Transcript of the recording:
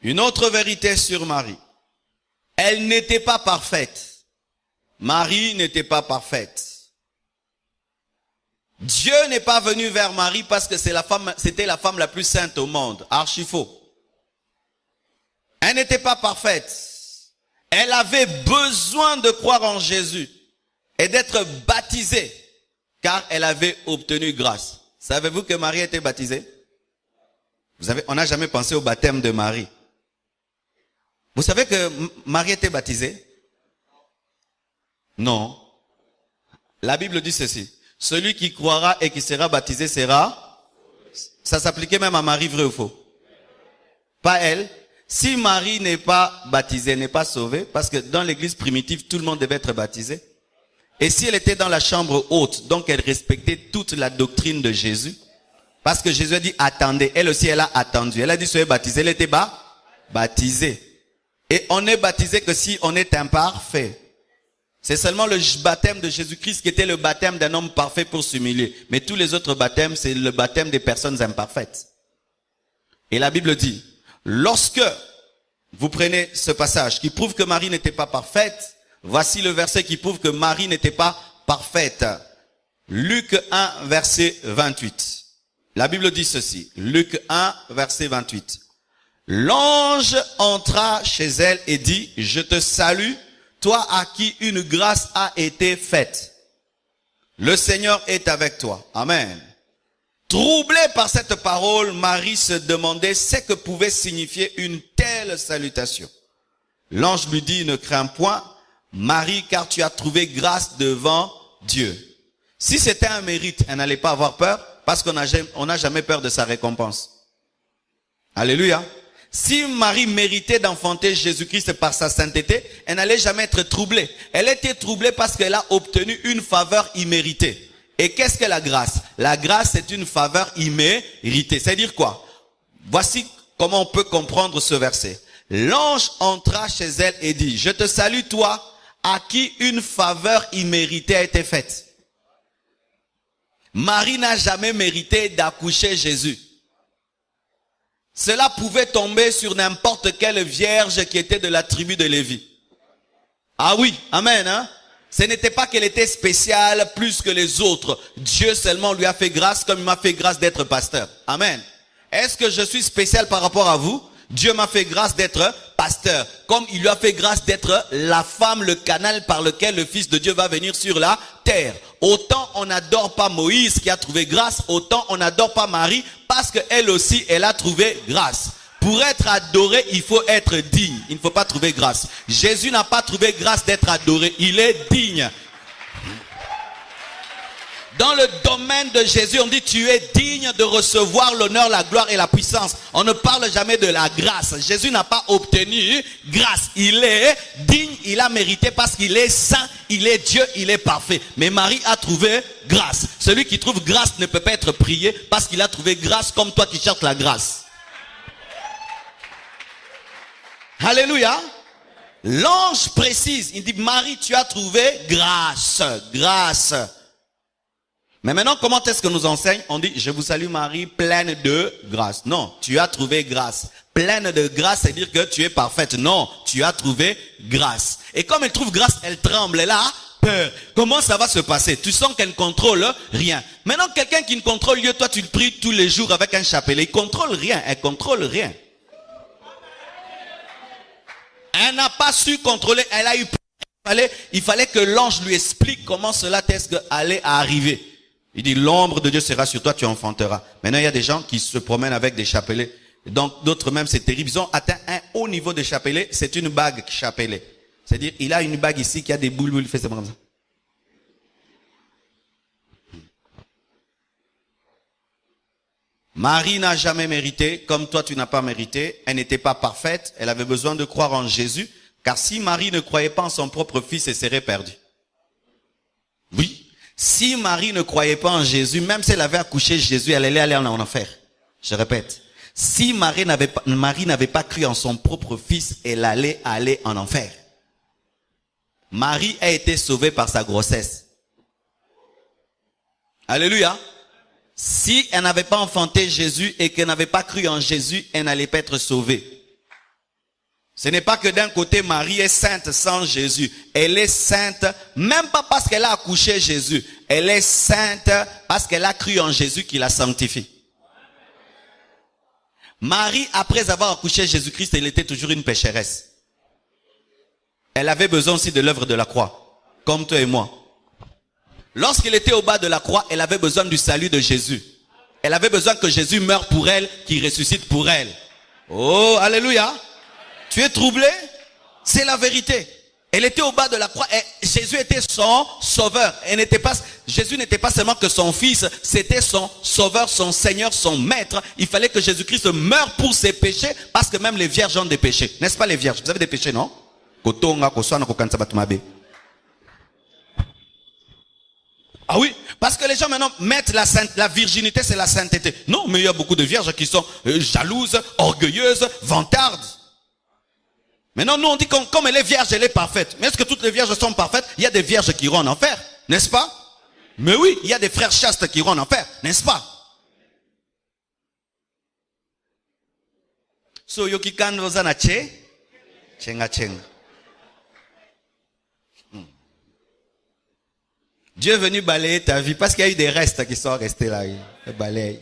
Une autre vérité sur Marie. Elle n'était pas parfaite. Marie n'était pas parfaite. Dieu n'est pas venu vers Marie parce que c'était la femme la plus sainte au monde. Archi faux. Elle n'était pas parfaite. Elle avait besoin de croire en Jésus et d'être baptisée car elle avait obtenu grâce. Savez-vous que Marie était baptisée? On n'a jamais pensé au baptême de Marie. Vous savez que Marie était baptisée? Non. La Bible dit ceci. Celui qui croira et qui sera baptisé sera... Ça s'appliquait même à Marie, vrai ou faux? Pas elle. Si Marie n'est pas baptisée, n'est pas sauvée, parce que dans l'église primitive, tout le monde devait être baptisé. Et si elle était dans la chambre haute, donc elle respectait toute la doctrine de Jésus, parce que Jésus a dit attendez, elle aussi elle a attendu. Elle a dit soyez baptisés, elle était baptisée. Et on n'est baptisé que si on est imparfait. C'est seulement le baptême de Jésus-Christ qui était le baptême d'un homme parfait pour s'humilier. Mais tous les autres baptêmes, c'est le baptême des personnes imparfaites. Et la Bible dit, lorsque vous prenez ce passage qui prouve que Marie n'était pas parfaite, voici le verset qui prouve que Marie n'était pas parfaite. Luc 1, verset 28. La Bible dit ceci. Luc 1, verset 28. L'ange entra chez elle et dit, je te salue, toi à qui une grâce a été faite. Le Seigneur est avec toi. Amen. Troublée par cette parole, Marie se demandait ce que pouvait signifier une telle salutation. L'ange lui dit, ne crains point, Marie, car tu as trouvé grâce devant Dieu. Si c'était un mérite, elle n'allait pas avoir peur, parce qu'on n'a jamais peur de sa récompense. Alléluia. Si Marie méritait d'enfanter Jésus-Christ par sa sainteté, elle n'allait jamais être troublée. Elle était troublée parce qu'elle a obtenu une faveur imméritée. Et qu'est-ce que la grâce? La grâce, c'est une faveur imméritée. C'est-à-dire quoi? Voici comment on peut comprendre ce verset. L'ange entra chez elle et dit, je te salue toi, à qui une faveur imméritée a été faite. Marie n'a jamais mérité d'accoucher Jésus. Cela pouvait tomber sur n'importe quelle vierge qui était de la tribu de Lévi. Ah oui, amen, hein? Ce n'était pas qu'elle était spéciale plus que les autres. Dieu seulement lui a fait grâce comme il m'a fait grâce d'être pasteur. Amen. Est-ce que je suis spécial par rapport à vous? Dieu m'a fait grâce d'être pasteur. Comme il lui a fait grâce d'être la femme, le canal par lequel le Fils de Dieu va venir sur la terre. Autant on n'adore pas Moïse qui a trouvé grâce, autant on n'adore pas Marie parce qu'elle aussi, elle a trouvé grâce. Pour être adoré, il faut être digne. Il ne faut pas trouver grâce. Jésus n'a pas trouvé grâce d'être adoré. Il est digne. Dans le domaine de Jésus, on dit tu es digne de recevoir l'honneur, la gloire et la puissance. On ne parle jamais de la grâce. Jésus n'a pas obtenu grâce. Il est digne, il a mérité parce qu'il est saint, il est Dieu, il est parfait. Mais Marie a trouvé grâce. Celui qui trouve grâce ne peut pas être prié parce qu'il a trouvé grâce comme toi qui cherches la grâce. Alléluia. L'ange précise, il dit Marie, tu as trouvé grâce, grâce. Mais maintenant, comment est-ce que nous enseigne? On dit, je vous salue Marie, pleine de grâce. Non, tu as trouvé grâce. Pleine de grâce, c'est-à-dire que tu es parfaite. Non, tu as trouvé grâce. Et comme elle trouve grâce, elle tremble, elle a peur. Comment ça va se passer? Tu sens qu'elle ne contrôle rien. Maintenant, quelqu'un qui ne contrôle rien, toi tu le pries tous les jours avec un chapelet. Il contrôle rien, elle contrôle rien. Elle n'a pas su contrôler, elle a eu peur. Il fallait que l'ange lui explique comment cela allait arriver. Il dit, l'ombre de Dieu sera sur toi, tu enfanteras. Maintenant, il y a des gens qui se promènent avec des chapelets. Donc, d'autres même, c'est terrible. Ils ont atteint un haut niveau de chapelet. C'est une bague chapelet. C'est-à-dire, il a une bague ici qui a des boules, il fait ça comme ça. Marie n'a jamais mérité, comme toi tu n'as pas mérité. Elle n'était pas parfaite. Elle avait besoin de croire en Jésus. Car si Marie ne croyait pas en son propre fils, elle serait perdue. Oui. Si Marie ne croyait pas en Jésus, même si elle avait accouché Jésus, elle allait aller en enfer. Je répète. Si Marie n'avait pas cru en son propre fils, elle allait aller en enfer. Marie a été sauvée par sa grossesse. Alléluia. Si elle n'avait pas enfanté Jésus et qu'elle n'avait pas cru en Jésus, elle n'allait pas être sauvée. Ce n'est pas que d'un côté Marie est sainte sans Jésus. Elle est sainte, même pas parce qu'elle a accouché Jésus. Elle est sainte parce qu'elle a cru en Jésus qui la sanctifie. Marie, après avoir accouché Jésus-Christ, elle était toujours une pécheresse. Elle avait besoin aussi de l'œuvre de la croix, comme toi et moi. Lorsqu'elle était au bas de la croix, elle avait besoin du salut de Jésus. Elle avait besoin que Jésus meure pour elle, qu'il ressuscite pour elle. Oh, alléluia. Tu es troublé? C'est la vérité. Elle était au bas de la croix et Jésus était son sauveur. Jésus n'était pas seulement que son fils, c'était son sauveur, son Seigneur, son maître. Il fallait que Jésus-Christ meure pour ses péchés parce que même les vierges ont des péchés. N'est-ce pas les vierges? Vous avez des péchés, non? Ah oui, parce que les gens maintenant mettent la virginité, c'est la sainteté. Non, mais il y a beaucoup de vierges qui sont jalouses, orgueilleuses, vantardes. Maintenant, nous on dit comme elle est vierge, elle est parfaite. Mais est-ce que toutes les vierges sont parfaites? Il y a des vierges qui iront en enfer, n'est-ce pas? Mais oui, il y a des frères chastes qui iront en enfer, n'est-ce pas? So yokikan ozana chenga chenga. Dieu est venu balayer ta vie parce qu'il y a eu des restes qui sont restés là. Il balaye.